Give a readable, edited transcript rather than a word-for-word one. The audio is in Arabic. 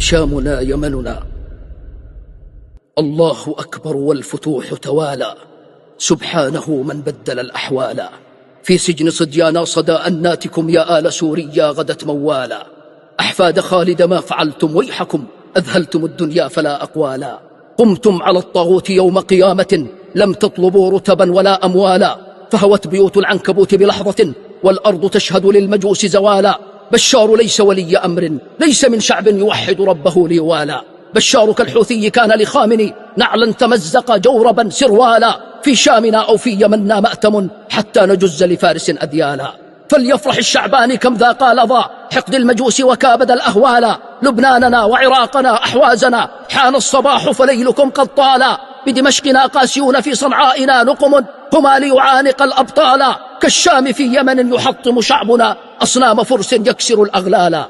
شامنا يمننا. الله أكبر والفتوح توالى، سبحانه من بدل الأحوال. في سجن صديانا صدى أناتكم يا آل سوريا غدت موالا. أحفاد خالد ما فعلتم ويحكم، أذهلتم الدنيا فلا أقوالا. قمتم على الطاغوت يوم قيامة، لم تطلبوا رتبا ولا أموالا. فهوت بيوت العنكبوت بلحظة، والأرض تشهد للمجوس زوالا. بشار ليس ولي أمر، ليس من شعب يوحد ربه ليوالا. بشار كالحوثي كان لخامني، نعلا تمزق جوربا سروالا. في شامنا أو في يمنا مأتم، حتى نجز لفارس أذيالا. فليفرح الشعبان كم ذاق لظى حقد المجوس وكابد الأهوالا. لبناننا وعراقنا أحوازنا، حان الصباح فليلكم قد طالا. بدمشقنا قاسيون، في صنعائنا نقم، هما ليعانق الأبطالا. كالشام في يمن يحطم شعبنا، أصنام فرس يكسر الأغلالا.